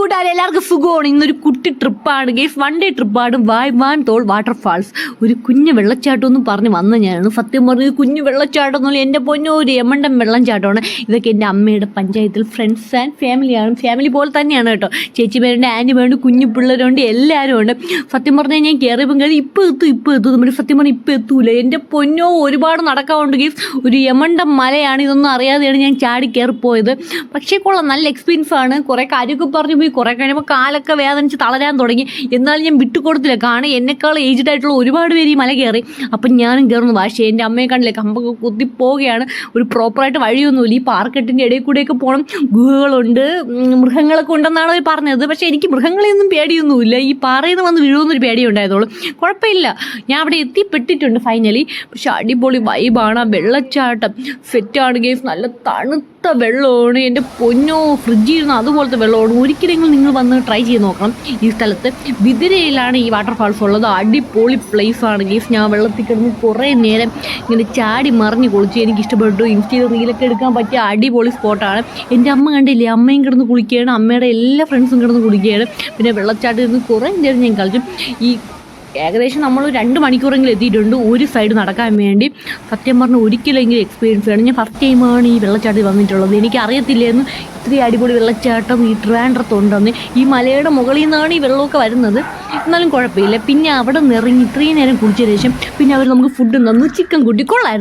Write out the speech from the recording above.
കൂട്ടുകാരെ എല്ലാവർക്കും സുഖമാണ്. ഇന്നൊരു കുട്ടി ട്രിപ്പാണ് ഗൈസ്, 1 ഡേ ട്രിപ്പാണ്. വായ്വാൻതോൾ വാട്ടർഫാൾസ്. ഒരു കുഞ്ഞു വെള്ളച്ചാട്ടം എന്ന് പറഞ്ഞ് വന്ന ഞാനാണ്. സത്യം പറഞ്ഞ കുഞ്ഞു വെള്ളച്ചാട്ടം എന്നല്ല, എൻ്റെ പൊന്നോ ഒരു യമണ്ടൻ വെള്ളച്ചാട്ടമാണ്. ഇതൊക്കെ എൻ്റെ അമ്മയുടെ പഞ്ചായത്തിൽ ഫ്രണ്ട്സ് ആൻഡ് ഫാമിലിയാണ്. ഫാമിലി പോലെ തന്നെയാണ് കേട്ടോ. ചേച്ചിമാരുണ്ട്, ആൻറ്റിമാരുണ്ട്, കുഞ്ഞു പിള്ളേരുണ്ട്, എല്ലാവരും ഉണ്ട്. സത്യം പറഞ്ഞാൽ ഞാൻ കയറിയപ്പം കയറി ഇപ്പോൾ എത്തും നമ്മൾ സത്യം പറഞ്ഞാൽ ഇപ്പോൾ എത്തൂല. എൻ്റെ പൊന്നോ ഒരുപാട് നടക്കാറുണ്ട് ഗൈസ്. ഒരു യമണ്ടൻ മലയാണ്. ഇതൊന്നും അറിയാതെയാണ് ഞാൻ ചാടി കയറിപ്പോയത്. പക്ഷേ കൊള്ളാം, നല്ല എക്സ്പീരിയൻസ് ആണ്. കുറേ കാര്യമൊക്കെ പറഞ്ഞു പോയി. കുറേ കഴിയുമ്പോൾ കാലൊക്കെ വേദനിച്ച് തളരാൻ തുടങ്ങി. എന്നാലും ഞാൻ വിട്ടുകൊടുത്തില്ല. കാരണം എന്നെക്കാൾ ഏജ്ഡ് ആയിട്ടുള്ള ഒരുപാട് പേര് ഈ മല കയറി. അപ്പം ഞാനും കയറുന്നു. പക്ഷേ എൻ്റെ അമ്മയെ കണ്ടില്ലേ, കമ്പൊക്കെ കുത്തി പോവുകയാണ്. ഒരു പ്രോപ്പറായിട്ട് വഴിയൊന്നുമില്ല. ഈ പാർക്കെട്ടിൻ്റെ ഇടയിൽ കൂടെയൊക്കെ പോകണം. ഗുഹകളുണ്ട്, മൃഗങ്ങളൊക്കെ ഉണ്ടെന്നാണ് അവർ പറഞ്ഞത്. പക്ഷേ എനിക്ക് മൃഗങ്ങളെയൊന്നും പേടിയൊന്നുമില്ല. ഈ പാറയിൽ നിന്ന് വന്ന് വീഴുമെന്നൊരു പേടി ഉണ്ടായതോളൂ. കുഴപ്പമില്ല, ഞാൻ അവിടെ എത്തിപ്പെട്ടിട്ടുണ്ട് ഫൈനലി. പക്ഷെ അടിപൊളി വൈബാണ്. ആ വെള്ളച്ചാട്ടം സെറ്റാണ് ഗെയിംസ്. നല്ല തണുത്ത വെള്ളമാണ്. എൻ്റെ പൊന്നോ, ഫ്രിഡ്ജിൽ ഇരുന്ന് അതുപോലത്തെ വെള്ളമാണ്. ഒരിക്കലെങ്കിലും നിങ്ങൾ വന്ന് ട്രൈ ചെയ്ത് നോക്കണം. ഈ സ്ഥലത്ത് ബിദിരയിലാണ് ഈ വാട്ടർഫാൾസ് ഉള്ളത്. അടിപൊളി പ്ലേസാണ് ഗെയ്സ്. ഞാൻ വെള്ളത്തിൽ കിടന്ന് കുറേ നേരം ഇങ്ങനെ ചാടി മറിഞ്ഞ് കുളിച്ചു. എനിക്ക് ഇഷ്ടപ്പെട്ടു. ഇൻസ്റ്റയിൽ റീലൊക്കെ എടുക്കാൻ പറ്റിയ അടിപൊളി സ്പോട്ടാണ്. എൻ്റെ അമ്മ കണ്ടില്ലേ, അമ്മയും കിടന്ന് കുളിക്കുകയാണ്, അമ്മയുടെ എല്ലാ ഫ്രണ്ട്സും കിടന്ന് കുളിക്കുകയാണ്. പിന്നെ വെള്ളച്ചാട്ടത്തിൽ നിന്ന് കുറേ നേരം ഞാൻ കളിച്ചു. ഈ ഏകദേശം നമ്മൾ 2 മണിക്കൂറെങ്കിലും എത്തിയിട്ടുണ്ട് ഒരു സൈഡ് നടക്കാൻ വേണ്ടി. സത്യം പറഞ്ഞാൽ ഒരിക്കലെങ്കിലും എക്സ്പീരിയൻസ് വേണം. ഞാൻ ഫസ്റ്റ് ടൈമാണ് ഈ വെള്ളച്ചാട്ടത്തിൽ വന്നിട്ടുള്ളത്. എനിക്ക് അറിയത്തില്ലായിരുന്നു ഇത്രയും അടിപൊളി വെള്ളച്ചാട്ടം ഈ ട്രിവാൻഡ്രത്തുണ്ടെന്ന്. ഈ മലയുടെ മുകളിൽ നിന്നാണ് ഈ വെള്ളമൊക്കെ വരുന്നത്. എന്നാലും കുഴപ്പമില്ല. പിന്നെ അവിടെ നിന്ന് ഇറങ്ങി ഇത്രയും നേരം കുളിച്ചതിന് ശേഷം പിന്നെ അവർ നമുക്ക് ഫുഡ് തന്നു. ചിക്കൻ കൂട്ടി കൊള്ളായിരുന്നു.